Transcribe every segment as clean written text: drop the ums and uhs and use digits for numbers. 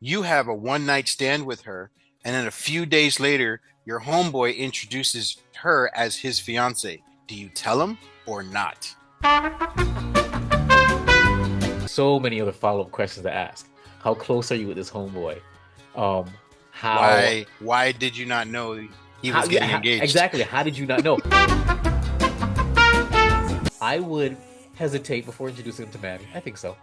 You have a one night stand with her, and then a few days later, your homeboy introduces her as his fiance. Do you tell him or not? So many other follow-up questions to ask. How close are you with this homeboy? Um, how Why did you not know he how was yeah, getting engaged? exactly? How did you not know? I would hesitate before introducing him to Manny. I think so.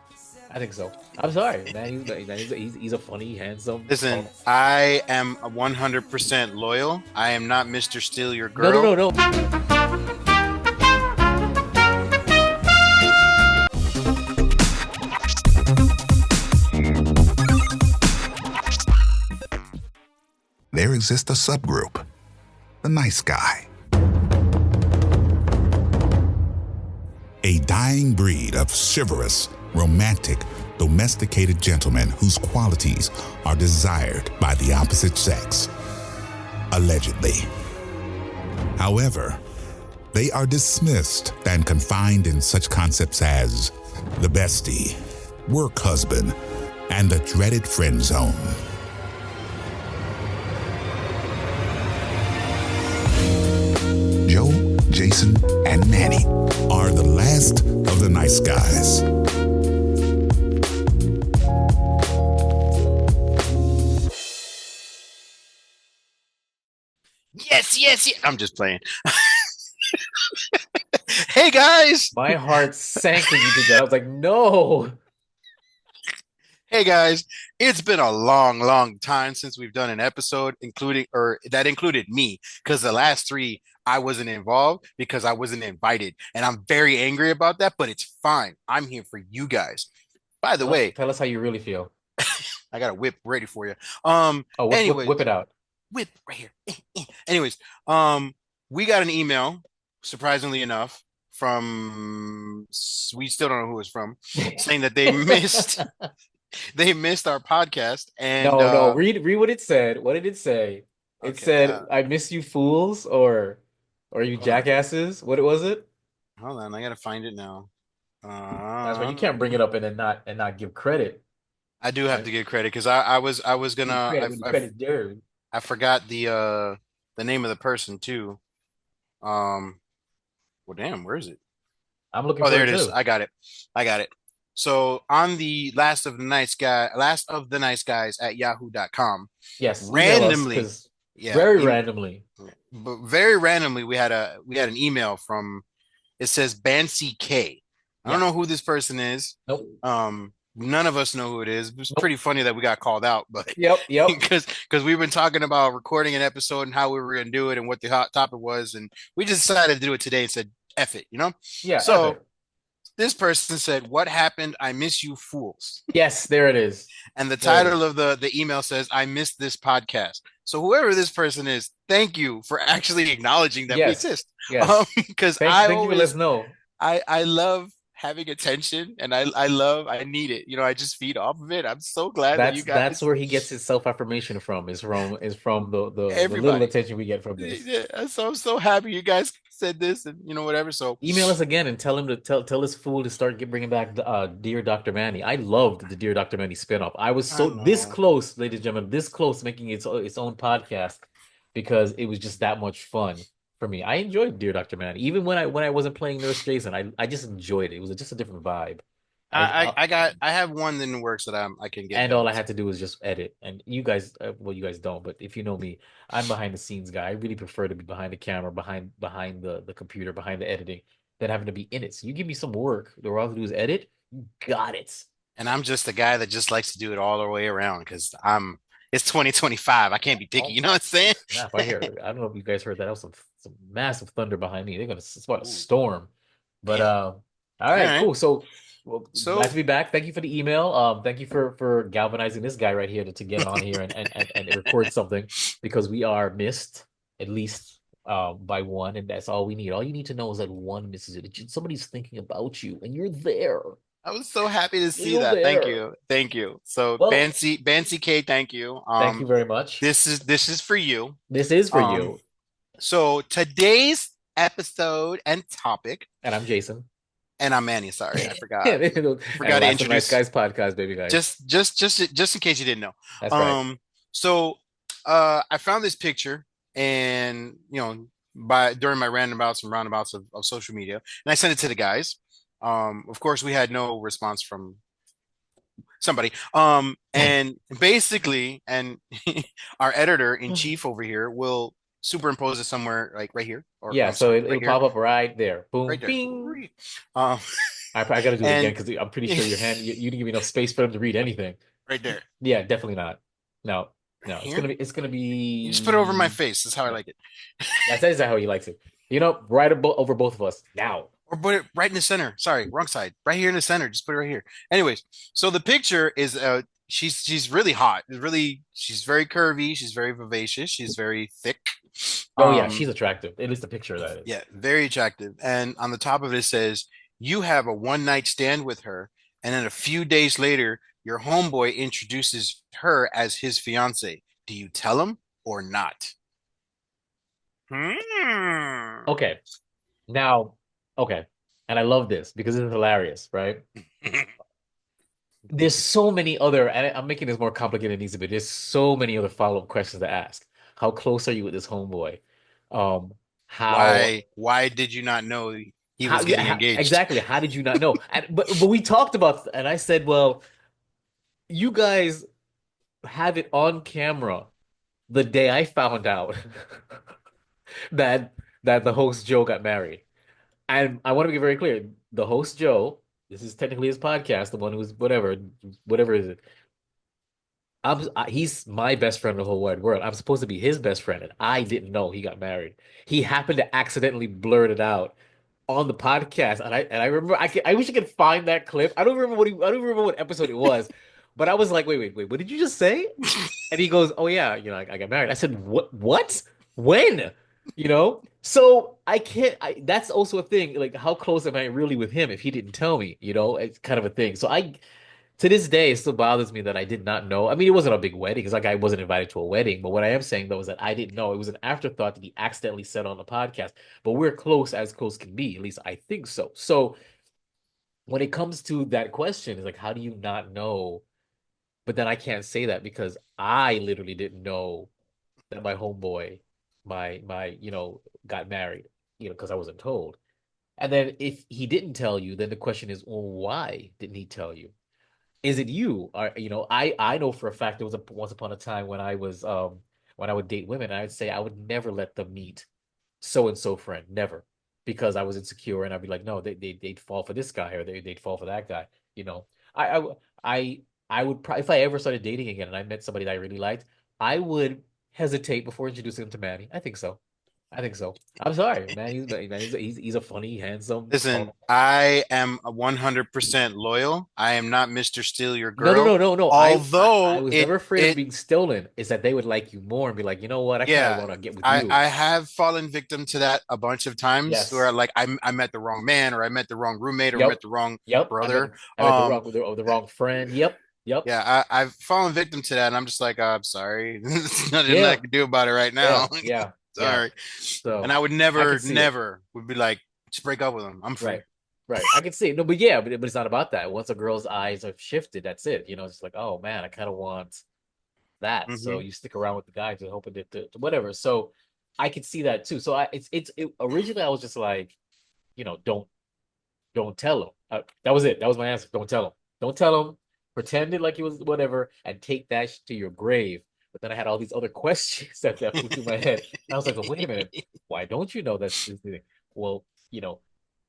I think so. I'm sorry, man. He's a funny, handsome. Listen, I am 100% loyal. I am not Mr. Steal Your No, no, Girl. no, no. There exists a subgroup, the nice guy. A dying breed of chivalrous, romantic, domesticated gentlemen whose qualities are desired by the opposite sex. Allegedly. However, they are dismissed and confined in such concepts as the bestie, work husband, and the dreaded friend zone. Joe, Jason, and Manny are the last of the nice guys. Yes, yes, yes. I'm just playing. Hey guys. My heart sank when you did that. I was like, no. Hey guys. It's been a long, long time since we've done an episode that included me, because the last three I wasn't involved because I wasn't invited. And I'm very angry about that, but it's fine. I'm here for you guys. By the way, Tell us how you really feel. I got a whip ready for you. Oh, Anyways, whip it out. whip right here. Anyways, we got an email, surprisingly enough, from we still don't know who it's from, saying that they missed our podcast. And No. Read what it said. What did it say? It okay, said, "I miss you, fools," or "you hold on, jackasses." What was it? hold on, I gotta find it now. That's why you can't bring it up and then not give credit. I do have Right? to give credit because I was Give gonna credit when the credit's due. I forgot the name of the person too. Well, damn, where is it? I'm looking Oh, for there it it is. too. I got it. I got it. So on the last of the nice guys at yahoo.com, Yes, email us randomly, because yeah, very randomly. but very randomly we had an email from, it says Bancy K. I don't Yeah. know who this person is. Nope. None of us know who it is. It's Nope. pretty funny that we got called out, but Yep. Yep. because we've been talking about recording an episode and how we were gonna do it and what the hot topic was, and we just decided to do it today and said F it, you know? Yeah. So Epic. this person said, "What happened? I miss you fools." Yes. There it is. And the There it title is. of the email says, "I missed this podcast." So whoever this person is, thank you for actually acknowledging that we Yes. exist. Yes. Because Thank you for letting us know. I love having attention, and I need it. You know, I just feed off of it. I'm so glad that you That's guys, where he gets his self-affirmation from, is from the little everybody. attention we get from this. Yeah, so I'm so happy you guys said this, and whatever. So Email us again and tell him to tell this fool to start bringing back Dear Dr. Manny. I loved the Dear Dr. Manny spinoff. I was I so this know. close, ladies and gentlemen, this close to making its own podcast because it was just that much fun for me. I enjoyed Dear Dr. Manny. Even when I wasn't playing Nurse Jason, I just enjoyed it. It was just a different vibe. I have one in the works that I can get And done. all I had to do was just edit. And you guys, well, you guys don't, but if you know me, I'm behind the scenes guy. I really prefer to be behind the camera, behind the computer, behind the editing, than having to be in it. So you give me some work, all I have to do is edit. You got it. And I'm just a guy that just likes to do it all the way around because it's 2025. I can't be picky. Oh, You know what I'm saying? snap! I don't know if you guys heard that. That was some massive thunder behind me. It's about a Ooh, storm. But damn. all All right, right. cool. So, well, So glad to be back. Thank you for the email. Thank you for galvanizing this guy right here to get on here and record something because we are missed at least by one, and that's all we need. All you need to know is that one misses it. Somebody's thinking about you, and you're there. I was so happy to see You're that. Thank there. you. Thank you. So Well, Bancy K, thank you. thank you very much. This is for you. This is for Um, you, so today's episode and topic, and I'm Jason. And I'm Manny. Sorry, I forgot. And Forgot to Last of Nice introduce Guys podcast, baby guys. just in case you didn't know. That's right. So I found this picture, and by during my roundabouts and roundabouts of social media, and I sent it to the guys. Of course, we had no response from somebody. And basically, and our editor in chief over here will superimpose it somewhere like right here, or Yeah, I'm so sorry, it'll right here, pop up right there. Boom, right there. bing. Um, I gotta do it again and because I'm pretty sure your hand you didn't give me enough space for them to read anything. right there, Yeah, definitely not. No, no, here. it's gonna You just put it over my be face. That's how I no. like it. That's exactly how he likes it. Right over both of us now. Or put it right in the center. Sorry, wrong side. Right here in the center. Just put it right here. Anyways, so the picture is she's really hot. She's very curvy. She's very vivacious. She's very thick. Oh yeah, Um, she's attractive. At least the picture that is. yeah, very attractive. And on the top of it says, you have a one night stand with her, and then a few days later, your homeboy introduces her as his fiance. Do you tell him or not? Hmm. Okay, now, okay, and I love this because it's hilarious, right? There's so many other, and I'm making this more complicated than it needs to be. There's so many other follow-up questions to ask. How close are you with this homeboy? Um, how, Why did you not know he how, was yeah, getting engaged? exactly? How did you not know? But we talked about, and I said, well, you guys have it on camera the day I found out that the host Joe got married. And I want to be very clear. The host Joe, this is technically his podcast, the one who's whatever is it. He's my best friend in the whole wide world. I'm supposed to be his best friend, and I didn't know he got married. He happened to accidentally blurt it out on the podcast, and I remember I wish I could find that clip. I don't remember what episode it was, but I was like, wait, what did you just say? And he goes, oh yeah, I got married. I said, what? When? So I can't. That's also a thing. Like, how close am I really with him if he didn't tell me? It's kind of a thing. So to this day, it still bothers me that I did not know. I mean, it wasn't a big wedding because like I wasn't invited to a wedding. But what I am saying though is that I didn't know. It was an afterthought that he accidentally said on the podcast. But we're close as close can be. At least I think so. So when it comes to that question, it's like, how do you not know? But then I can't say that because I literally didn't know that my homeboy, got married, because I wasn't told. And then if he didn't tell you, then the question is, well, why didn't he tell you? Is it you? I know for a fact there was once upon a time when I would date women, I would say I would never let them meet so and so friend, never, because I was insecure and I'd be like, no, they'd fall for this guy or they'd fall for that guy. You know, I I I would probably if I ever started dating again and I met somebody that I really liked, I would hesitate before introducing him to Manny. I think so. I think so. I'm sorry, man. He's a funny, handsome, Listen, tall. I am 100% loyal. I am not Mr. Steal Your No, no, Girl. no, no, no. I Although was it never afraid of it being stolen. Is that they would like you more and be like, you know what? I kind of yeah, want to get with I you. I have fallen victim to that a bunch of times where Yes. like I met the wrong man, or I met the wrong roommate, or met Yep. the wrong Yep. brother. I met the wrong friend. Yep. Yep. Yeah, I've fallen victim to that, and I'm just like, I'm sorry. There's nothing I Yeah. can do about it right now. Yeah. Yeah. Yeah. Sorry. And So I would I can never, see it. never would be like, just break up with him. I'm free. Right. Right. I can see it. No, but yeah, but it's not about that. Once a girl's eyes have shifted, that's it. It's like, oh man, I kind of want that. So Hmm. you stick around with the guy to hoping to whatever. So I could see that too. So originally I was just like, don't tell him. That was it. That was my answer. Don't tell him. Don't tell him. Pretend it like it was whatever, and take that to your grave. But then I had all these other questions that flew through my head. And I was like, well, wait a minute. Why don't you know that's this thing? Well,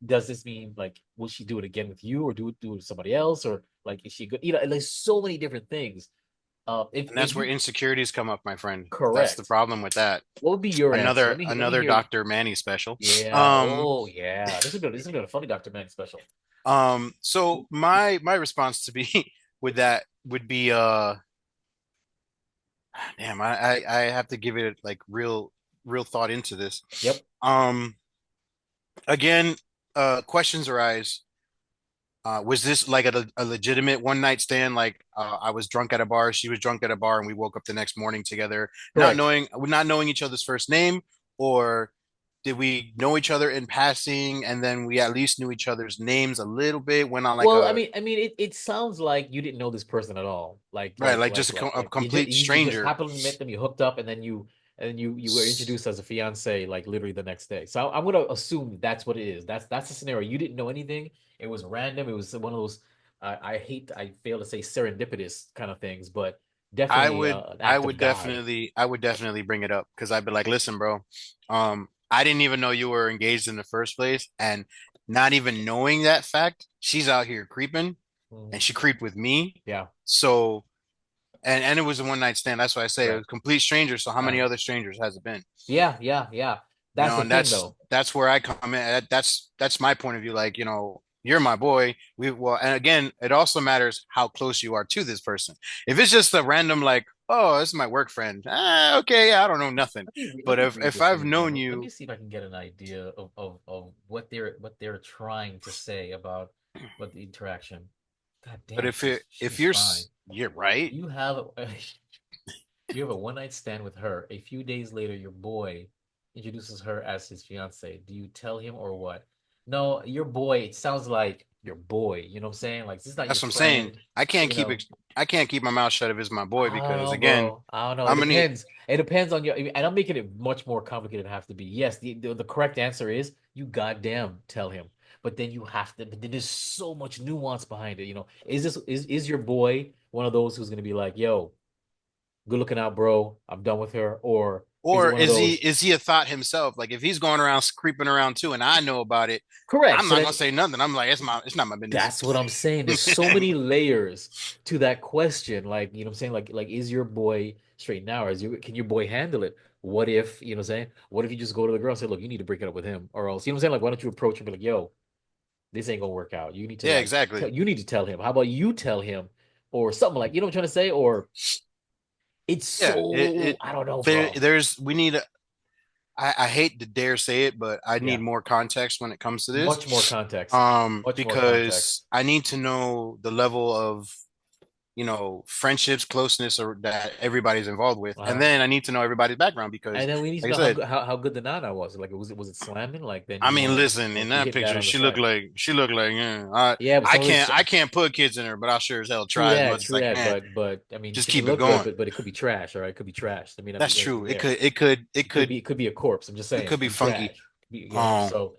does this mean like will she do it again with you or do it with somebody else or like is she good? And there's so many different things. And If that's where you insecurities come up, my friend. That's the correct, problem with that. what would be your answer? Let me Another hear. Dr. Manny special. Yeah. Um, Oh yeah. This is gonna be a funny Dr. Man special. so my response to be with that would be damn, I have to give it like real thought into this. Yep. Um, again, questions arise. Was this like a legitimate one night stand? Like I was drunk at a bar, she was drunk at a bar, and we woke up the next morning together, Correct. not knowing each other's first name, or did we know each other in passing, and then we at least knew each other's names a little bit? Went on like Well, a it sounds like you didn't know this person at all. right, like just a complete You just stranger. happened to meet them, you hooked up, and then you were introduced as a fiance like literally the next day. So I'm gonna assume that's what it is. That's the scenario. You didn't know anything. It was random. It was one of those I fail to say serendipitous kind of things, but I definitely would an I act of would God. definitely bring it up because I'd be like, listen, bro, I didn't even know you were engaged in the first place, and not even knowing that fact, she's out here creeping, Mm, and she creeped with me. yeah, So, and it was a one night stand. That's why I say it right. was complete stranger. So how many Uh, other strangers has it been? yeah. You That's know, the and thing though. that's where I come in. That's my point of view. Like, you're my boy. And again, it also matters how close you are to this person. If it's just a random like, oh, this is my work friend. Okay, yeah, I don't know nothing. Let But me read if this I've thing again. known Let me you, see if I can get an idea of what they're trying to say about what the interaction. God but damn, if she's you're fine. you're right. You have you have a one night stand with her. A few days later, your boy introduces her as his fiance. Do you tell him or what? No, your boy. It sounds like your boy. You know what I'm saying? Like this is not your That's what I'm saying. friend. I can't You keep know. it. I can't keep my mouth shut if it's my boy I don't because know, again, bro. I don't know. It I'm gonna depends. It depends on your, and I'm making it much more complicated than it have to be. Yes, the correct answer is you goddamn tell him. But then you have to, but then there's so much nuance behind it. You know, is your boy one of those who's gonna be like, yo, good looking out, bro. I'm done with her, or is it or one of those is he a thought himself? Like if he's going around creeping around too, and I know about it, correct? I'm So not gonna then say nothing. I'm like, it's not my business. that's what I'm saying. There's so many layers to that question. Like, you know what I'm saying? Like, is your boy straight now? Or can your boy handle it? What if, you know what I'm saying? What if you just go to the girl and say, look, you need to break it up with him, or else, you know what I'm saying? Like, why don't you approach him and be like, yo, this ain't gonna work out. You need to Yeah, like exactly. you need to tell him. How about you tell him? Or something like, you know what I'm trying to say? Or it's Yeah, so I don't know, there bro. there's we need I hate to dare say it, but I need Yeah. more context when it comes to this. Much more context. Much more context. Because I need to know the level of friendships, closeness, or that everybody's involved with, and Uh-huh. then I need to know everybody's background because, And then we need to like I know said, how good the nana was. Like, was it slamming? Like, then I you mean, wanna, listen, or in she that hitting that picture, on the side. she looked like, I Yeah, but I some of can't those, I can't put kids in her, but I'll sure as hell true try as that, much as true I that. can. But I mean, Just she can keep it look good, going. but it could be trash. All right, it could be trash. That's Let's be true. there. It could be a corpse. I'm just It saying, could it be could be funky. trash. You know, Um, so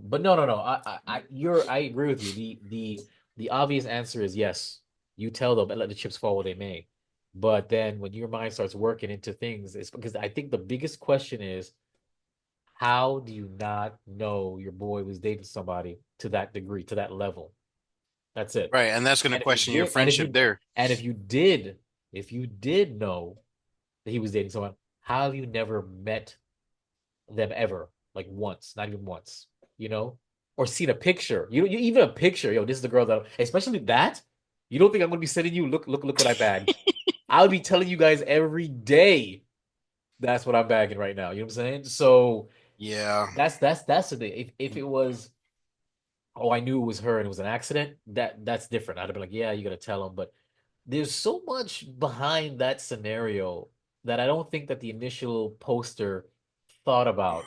but no. I agree with you. The obvious answer is yes. You tell them and let the chips fall where they may. But then when your mind starts working into things, it's because I think the biggest question is how do you not know your boy was dating somebody to that degree, to that level? That's it. right, and that's going to And if you question your did, friendship there. and if you did know that he was dating someone, how have you never met them ever? Like once, not even once, you know? Or seen a picture. You even a picture. Yo, this is the girl that, especially that. You don't think I'm gonna be sending you, look what I bagged. I'll be telling you guys every day that's what I'm bagging right now. You know what I'm saying? So Yeah. that's the thing. If it was, oh, I knew it was her and it was an accident, that's different. I'd have been like, yeah, you gotta tell him. But there's so much behind that scenario that I don't think that the initial poster thought about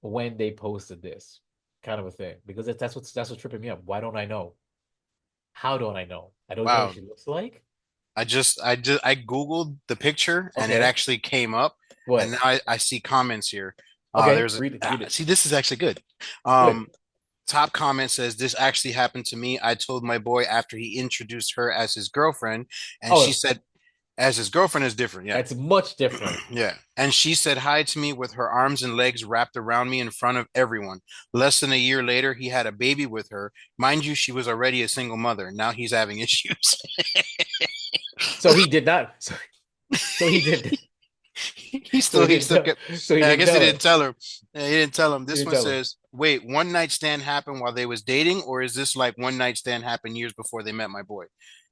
when they posted this kind of a thing. Because that's what's tripping me up. Why don't I know? How don't I know? I don't even know what Wow. she looks like. I Googled the picture and it Okay. actually came up, and What? now I see comments here. Okay. There's Read it. see, this is actually good. Good. Um, top comment says this actually happened to me. I told my boy after he introduced her as his girlfriend, and she Oh, said as his girlfriend is different. Yeah. that's much different. Yeah. And she said hi to me with her arms and legs wrapped around me in front of everyone. Less than a year later, he had a baby with her. Mind you, she was already a single mother. Now he's having issues. So he did not. So he did. He still kept. So he Yeah, I didn't guess he tell didn't her. tell her. Yeah, he didn't tell him. He This didn't one tell him. says, "Wait, one night stand happened while they was dating, or is this like one night stand happened years before they met my boy?"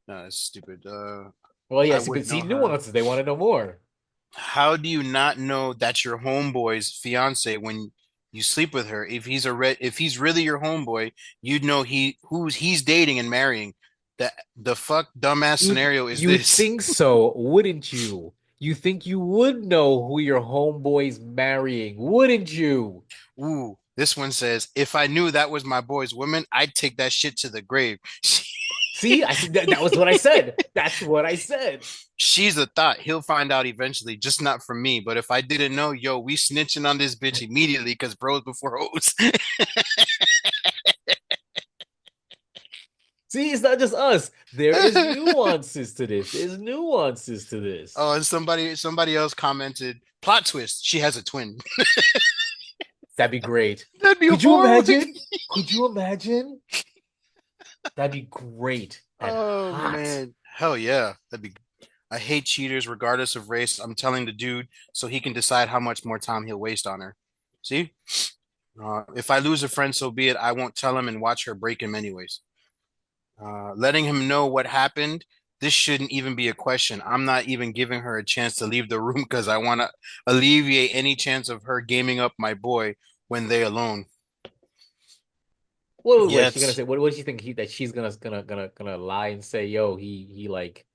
No, that's stupid. Well, I yes, would but see know her. nuances. They want to know more. How do you not know that's your homeboy's fiance when you sleep with her? If he's really your homeboy, you'd know he's dating and marrying. The fuck dumbass You'd scenario is you'd this? think so, wouldn't you? You think you would know who your homeboy's marrying, wouldn't you? Ooh, this one says, if I knew that was my boy's woman, I'd take that shit to the grave. See, I said that was what I said. That's what I said. She's a thought. He'll find out eventually, just not from me. But if I didn't know, yo, we snitching on this bitch immediately because bros before hoes. See, it's not just us. There is nuances to this. There's nuances to this. Oh, and somebody else commented, plot twist, she has a twin. That'd be great. That'd be Could you horrible. imagine? Could you imagine? That'd be great. And Oh hot. man. Hell yeah. I hate cheaters regardless of race. I'm telling the dude so he can decide how much more time he'll waste on her. See? If I lose a friend, so be it. I won't tell him and watch her break him anyways. Letting him know what happened. This shouldn't even be a question. I'm not even giving her a chance to leave the room because I want to alleviate any chance of her gaming up my boy when they alone. What Yeah, is she gonna say? What does she think that she's gonna lie and say, yo, he like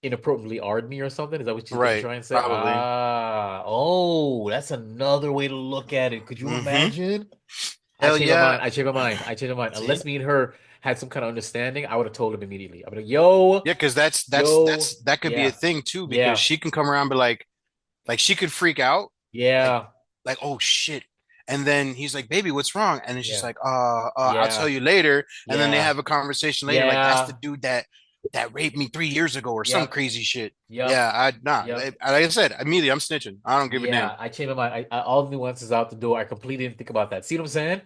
inappropriately ard me or something? Is that what she's gonna right. try and say? Probably. Ah, oh, that's another way to look at it. Could you imagine? Hell yeah. I changed my mind. I changed my mind. See? Unless me and her had some kind of understanding, I would have told him immediately. I'd be like, yo, Yeah, because yo, that could be a yeah, thing too, yeah, because she can come around and be like she could freak out, like yeah, oh shit. And then he's like, baby, what's wrong? And then she's yeah, like, I'll yeah, tell you later. And then they yeah, have a conversation later, like that's the yeah, dude that raped me 3 years ago or some yep, crazy shit. yep, Yeah, yep. like I said, immediately I'm snitching. I don't give a damn. Yeah, I changed my mind. All the nuances out the door. I completely didn't think about that. See what I'm saying?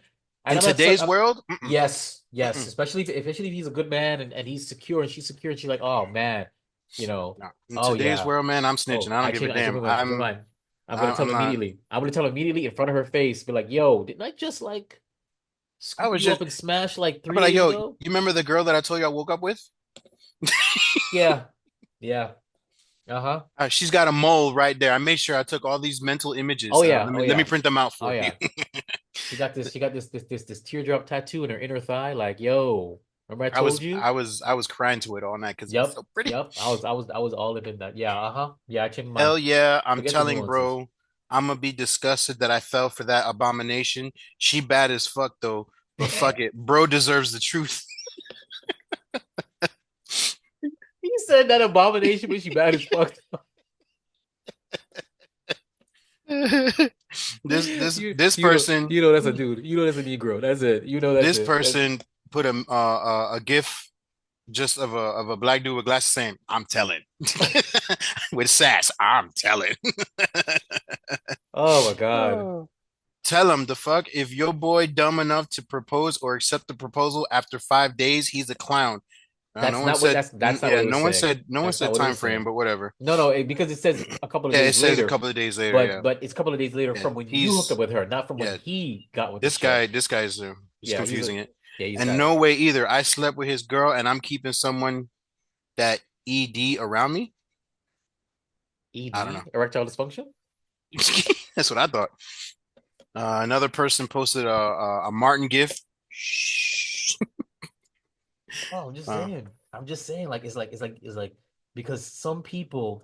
And In I'm not such. today's world, Yes, yes. mm-mm. Especially if he's a good man and he's secure and she's secure and she's like, oh man, you know, No. In oh today's yeah. world, man, I'm snitching. Oh, I don't give a I changed damn. my mind. Changed my mind. I'm gonna tell I'm him not. immediately. I'm gonna tell him immediately in front of her face. Be like, yo, didn't I just like I scoop was you just up and smash like I'd three be like, days yo, you ago? remember the girl that I told you I woke up with? Yeah, yeah. Uh-huh. She's got a mole right there. I made sure I took all these mental images. Oh yeah. Oh Let me yeah. print them out Oh for you. yeah. She got this teardrop tattoo in her inner thigh. Like, yo, remember I told you? I was crying to it all night because it was Yep, so pretty. yep. I was all up in that. Yeah, uh-huh. Yeah, I changed my mind. Hell yeah, I'm Forget the telling nuances. bro. I'm gonna be disgusted that I fell for that abomination. She bad as fuck though, but fuck it, bro deserves the truth. He said that abomination, but she bad as fuck. This person You know that's a dude. You know that's a Negro. That's it. You know that's this it. That's person put a gif just of a black dude with glasses saying, "I'm telling," with sass. I'm telling. oh my God. Oh. Tell him the fuck if your boy dumb enough to propose or accept the proposal after 5 days, he's a clown. No one said, That's not what yeah, it was saying. no one That's not said what it time was frame, saying. but whatever. No, no, because it says a couple of Yeah, it days says a later, couple of days later. Yeah, but it's a couple of days later yeah. from when you hooked up with her, not from when Yeah. he got with the chick. This guy's he's Yeah, confusing it. he's And got it. no way either. I slept with his girl, and I'm keeping someone that ED around me. I don't ED, know. erectile dysfunction. That's what I thought. Another person posted a Martin gif. Shh. Oh, I'm just Uh, saying. I'm just saying, it's like because some people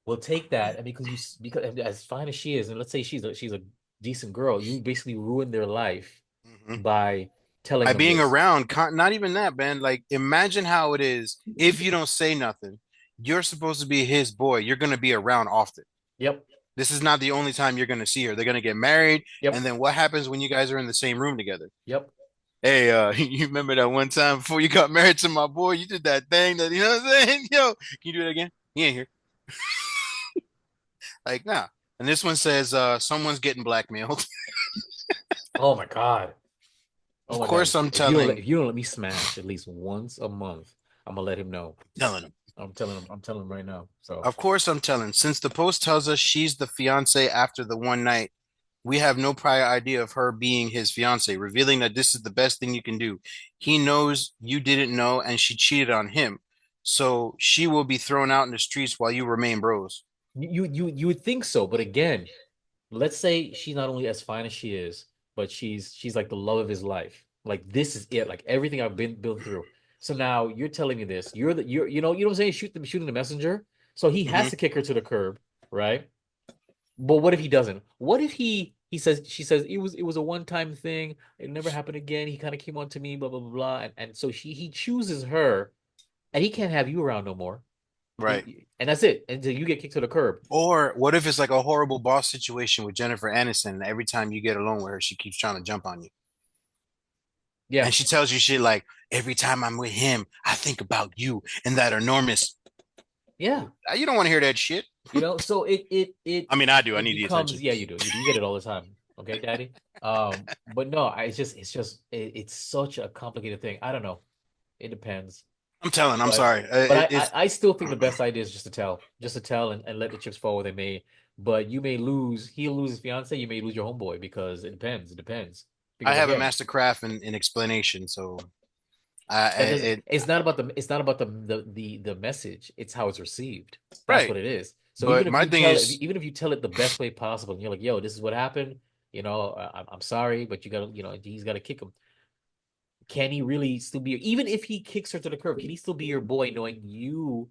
will take that and because and as fine as she is, and let's say she's a decent girl, you basically ruin their life mhm. by telling By them being this. around, not even that, man. Like, imagine how it is if you don't say nothing. You're supposed to be his boy. You're gonna be around often. Yep. This is not the only time you're gonna see her. They're gonna get married, Yep. and then what happens when you guys are in the same room together? Yep. Hey, you remember that one time before you got married to my boy? You did that thing that you know what I'm saying? Yo, can you do it again? He ain't here. Like, nah. And this one says, someone's getting blackmailed. Oh my God. Of Oh my God. course, I'm telling, If you don't let me smash at least once a month, I'm gonna let him know. telling him. I'm telling him right now. So Of course, I'm telling. Since the post tells us she's the fiance after the one night, we have no prior idea of her being his fiance, revealing that this is the best thing you can do. He knows you didn't know, and she cheated on him. So she will be thrown out in the streets while you remain bros. you would think so, but again, let's say she's not only as fine as she is, but she's like the love of his life. Like this is it. Like everything I've been through. So now you're telling me this. You're you know what I'm saying? Shooting the messenger. So he Hmm. has to kick her to the curb, right? But what if he doesn't? What if he says she says it was a one-time thing. It never happened again. He kind of came on to me, blah blah blah blah. And so he chooses her, and he can't have you around no more. Right. And that's it until you get kicked to the curb. Or what if it's like a horrible boss situation with Jennifer Aniston, and every time you get alone with her, she keeps trying to jump on you. Yeah, And she tells you shit like, every time I'm with him, I think about you and that enormous. yeah. You don't want to hear that shit. So I mean, I do. I it need the becomes attention. yeah, you do. You get it all the time. Okay, Daddy. But no, it's such a complicated thing. I don't know. It depends. I'm telling. I'm But sorry. I still think the best idea is just to tell and let the chips fall where they may. But you may lose. He'll lose his fiance. You may lose your homeboy because it depends. It depends. I Because have a again, master craft in explanation, so that doesn't. it It's not about the message. It's how it's received. That's right. what it is. So But my thing is, even if you tell it the best way possible, and you're like, "Yo, this is what happened. I'm sorry, but you gotta, he's got to kick him." Can he really still be? Even if he kicks her to the curb, can he still be your boy, knowing you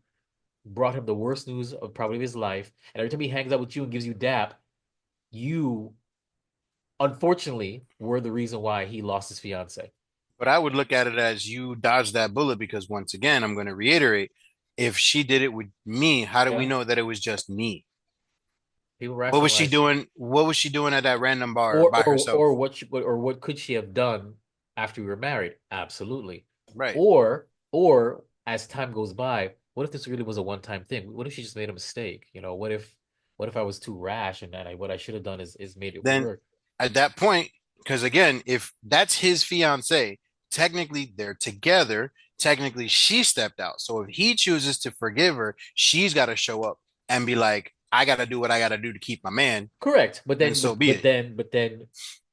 brought him the worst news of probably his life, and every time he hangs out with you and gives you dap, you unfortunately were the reason why he lost his fiance. but I would look at it as you dodged that bullet because once again, I'm going to reiterate, if she did it with me, how do we Yeah, know that it was just me? people What was she rationalize. doing? What was she doing at that random bar by herself? What could she have done after we were married? Absolutely. Right. Or as time goes by, what if this really was a one-time thing? What if she just made a mistake? What if I was too rash and what I should have done is made it Then work? at that point, because again, if that's his fiance, technically they're together. Technically, she stepped out. So if he chooses to forgive her, she's got to show up and be like, I got to do what I got to do to keep my man, Correct. But and then so be it.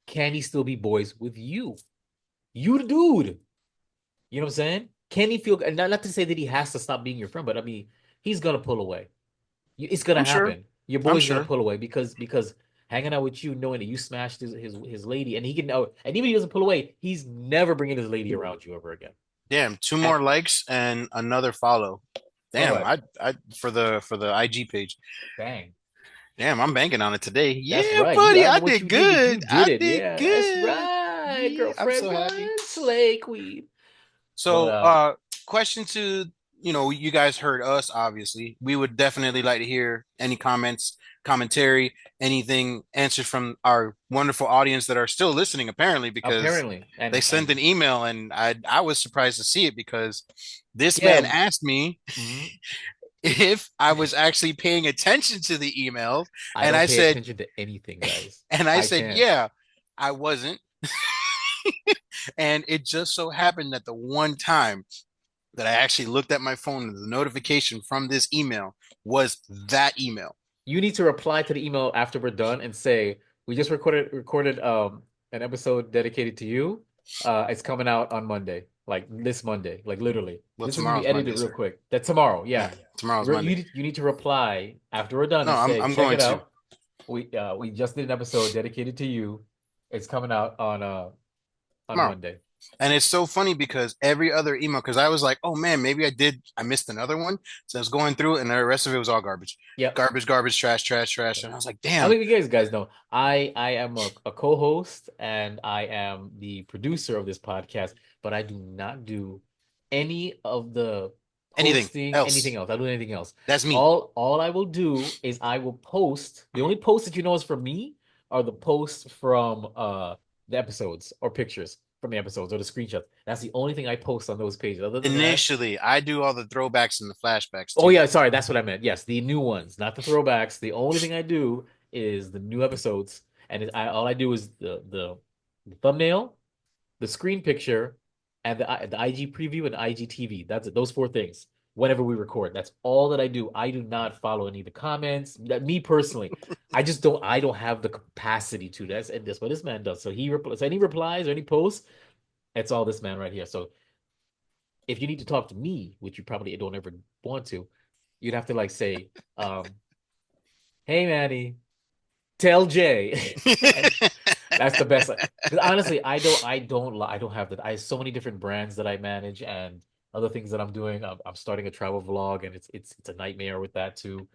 can he still be boys with you? You the dude. You know what I'm saying? Can he feel and not to say that he has to stop being your friend, but I mean, he's gonna pull away. It's gonna I'm sure. happen. Your I'm boy's gonna sure. pull away because hanging out with you, knowing that you smashed his lady, and he can know, and even if he doesn't pull away, he's never bringing his lady around you ever again. Damn, two And more likes and another follow. all Damn, right, I for the IG page. bang. Damn, I'm banking on it today. That's Yeah, right. buddy, I don't I know what did you did, but you good. did I it. did Yeah, that's good. right, Yeah, I'm girlfriend so happy. one, slay queen. But So, question to you guys heard us, obviously. We would definitely like to hear any comments, commentary, anything answered from our wonderful audience that are still listening, apparently, because apparently, they sent an email and I was surprised to see it because this man yeah. asked me Mhm. if I was actually paying attention to the emails, I and don't I pay said, attention to anything, guys. and I I said, can't. yeah, I wasn't. And it just so happened that the one time that I actually looked at my phone and the notification from this email was that email. You need to reply to the email after we're done and say, we just recorded an episode dedicated to you. It's coming out on Monday, like this Monday, like literally. Well, This is gonna be tomorrow's Monday, edited real sir. quick. That tomorrow, yeah. Yeah, tomorrow's Monday. You need to reply after we're done No, and I'm say, I'm check going it to. out. We just did an episode dedicated to you. It's coming out on Tomorrow. Monday. And it's so funny because every other email, because I was like, oh man, maybe I missed another one. So I was going through and the rest of it was all garbage. Yep. Garbage, garbage, trash, trash, trash. And I was like, I damn. mean, you guys know I am a co-host and I am the producer of this podcast, but I do not do any of the Anything posting, anything else? else. I don't do anything else. That's me. All I will do is I will post. The only posts that you know is from me are the posts from the episodes or pictures from the episodes or the screenshots. That's the only thing I post on those pages. Other than that, Initially, I do all the throwbacks and the flashbacks oh too. yeah, sorry, that's what I meant. Yes, the new ones, not the throwbacks. The only thing I do is the new episodes, and all I do is the thumbnail, the screen picture, and the IG preview and the IGTV. That's it. Those four things. Whenever we record, that's all that I do. I do not follow any of the comments. That me personally, I just don't. I don't have the capacity to. That's and this what this man does. So so any replies or any posts, it's all this man right here. So if you need to talk to me, which you probably don't ever want to, you'd have to like say, "Hey, Manny, tell Jay." And that's the best. Because honestly, I don't have that. I have so many different brands that I manage, and other things that I'm doing. I'm starting a travel vlog, and it's a nightmare with that too.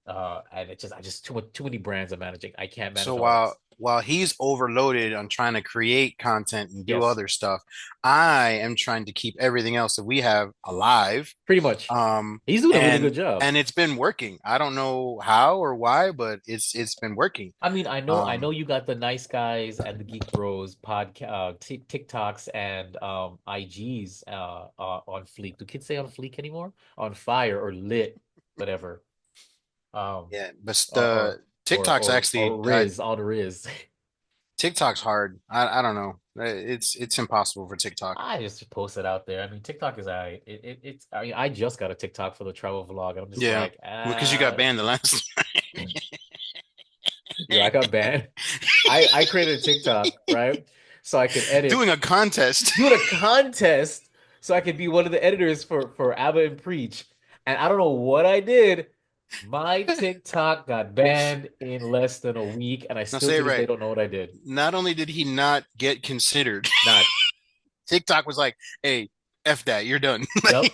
And I just too many brands I'm managing. I can't So manage all this. while he's overloaded on trying to create content and do Yes, other stuff, I am trying to keep everything else that we have alive. pretty much. Um, He's doing a really and good job. and it's been working. I don't know how or why, but it's been working. I mean, I know Um, you got the Nice Guys and the Geek Bros podcast, TikToks and IGs on fleek. Do kids say on fleek anymore? On fire or lit, whatever. Um, yeah, but or or TikTok's actually or Riz on Riz. TikTok's hard. I don't know. It's impossible for TikTok. I just post it out there. I mean, TikTok is it's. I mean, I just got a TikTok for the travel vlog, and I'm just Yeah, like, because you got banned the last. yeah, I got banned. I created a TikTok, right? So I could edit, Doing a contest. doing a contest, so I could be one of the editors for Abba and Preach. And I don't know what I did. My TikTok got banned in less than a week, and I Now still say to it this day right. don't know what I did. Not only did he not get considered, Not. TikTok was like, "Hey, f that, you're done." Yep.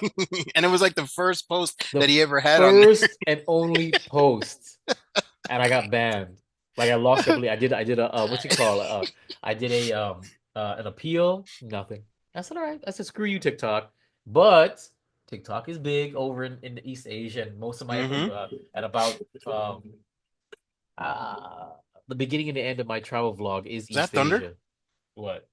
And it was like the first post The that he ever had on first and only post, and I got banned. Like I lost there. completely. I did a what you call I did a an appeal. Nothing. I said all right. I said screw you TikTok, but TikTok is big over in the East Asia, and most of my Hmm. at about uh the beginning and the end of my travel vlog is Is that East thunder? Asia. What?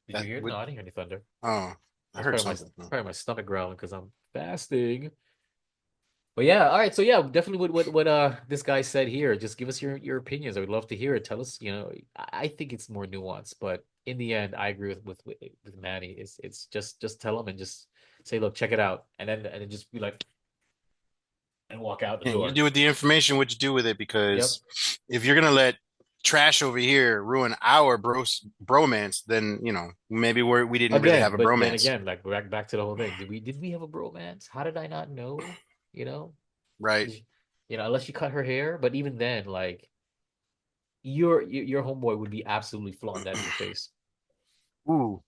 Did you That hear it? would. No, I didn't hear any thunder. Oh, I That's heard something. probably my stomach growling because I'm fasting. But yeah, all right. So yeah, definitely what this guy said here. Just give us your opinions. I would love to hear it. Tell us, I think it's more nuanced, but in the end, I agree with Manny. It's just tell him and just say, look, check it out, and then just be like and walk out the Yeah, you door. do with the information what you do with it, Yep. because if you're gonna let trash over here ruin our bromance, then maybe we didn't really Again, have a but then bromance, again, like back to the whole thing. Did we have a bromance? How did I not know? You know, right? 'Cause, unless you cut her hair, but even then, like your homeboy would be absolutely flaunting that in your face. Ooh,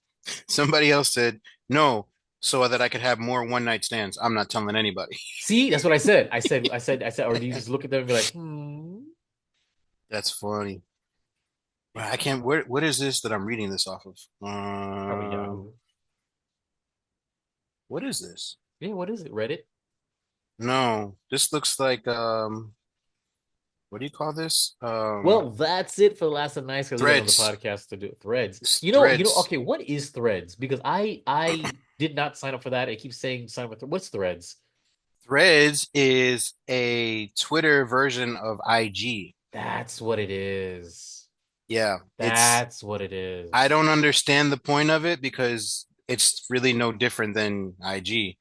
somebody else said no, so that I could have more one night stands. I'm not telling anybody. See, that's what I said. Or do you just look at them and be like, hmm? That's funny. Yeah, I can't. What is this that I'm reading this off of? probably Yahoo. What is this? Yeah, what is it? Reddit? No, this looks like what do you call this? Well, that's it for the last of nice because we got on the Threads. podcast to do threads. It's threads. Okay, what is threads? Because I did not sign up for that. It keeps saying sign up with what's threads? Threads is a Twitter version of IG. That's what it is. Yeah, That's what it I is. don't understand the point of it because it's really no different than IG.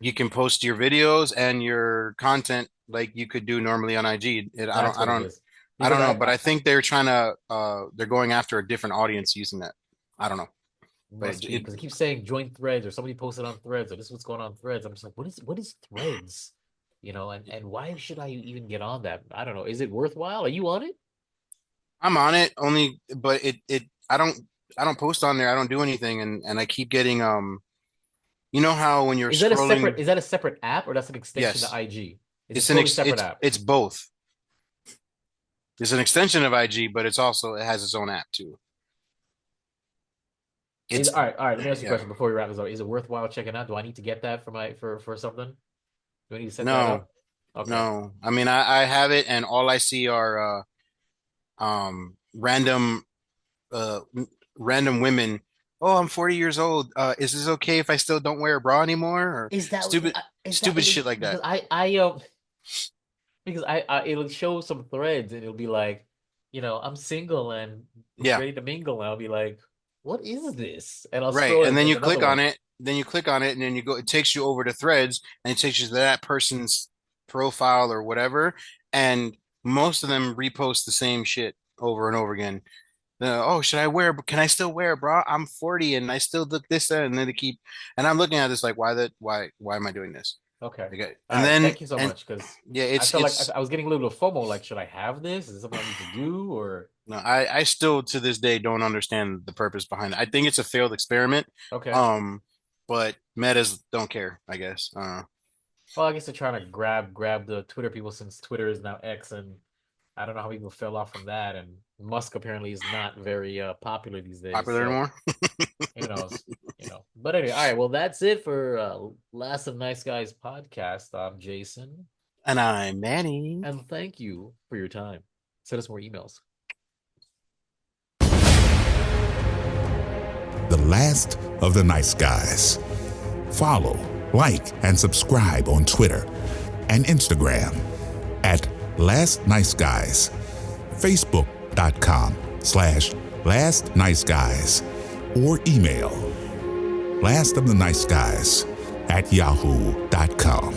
You can post your videos and your content like you could do normally on IG. That's what it is. I Because don't know, but I think they're trying to they're going after a different audience using that. I don't know. But must be because it keeps saying join threads or somebody posted on threads or this is what's going on threads. I'm just like, what is threads? And why should I even get on that? I don't know. Is it worthwhile? Are you on it? I'm on it only, but I don't post on there. I don't do anything, and I keep getting you know how when you're scrolling, Is that a separate app or that's an extension to yes, IG? It's a totally separate app. it's both. It's an extension of IG, but it has its own app too. It's All right. Let me ask you a yeah. question before we wrap this up. Is it worthwhile checking out? Do I need to get that for something? Do I need to set that No, up? Okay. no. I mean, I have it, and all I see are random uh random women. Oh, I'm 40 years old. Is this okay if I still don't wear a bra anymore? Or Is that stupid what it is? shit like that. Because I it'll show some threads and it'll be like, I'm single and Yeah, ready to mingle. And I'll be like, what is this? And I'll right. scroll And and then there's you another click on one. it. Then you click on it, and then you go. It takes you over to Threads, and it takes you to that person's profile or whatever. And most of them repost the same shit over and over again. Oh, should I wear? Can I still wear a bra? I'm 40 and I still look this that, and then they keep. And I'm looking at this like, why am I doing this? Okay. Okay. All And right. then Thank you so and much. Because yeah, I felt like it's I was getting a little bit of FOMO. Like, should I have this? Is it something I need to do? Or no, I still to this day don't understand the purpose behind it. I think it's a failed experiment. okay. Um, but metas don't care, I guess. Well, I guess they're trying to grab the Twitter people since Twitter is now X, and I don't know how people fell off from that. And Musk apparently is not very popular these days. Popular So anymore. who knows? But anyway, all right. Well, that's it for Last of Nice Guys podcast. I'm Jason, And I'm Manny. and thank you for your time. Send us more emails. The Last of the Nice Guys. Follow, like, and subscribe on Twitter and Instagram at Last Nice Guys, Facebook.com/Last Nice Guys, or email lastoftheniceguys@yahoo.com.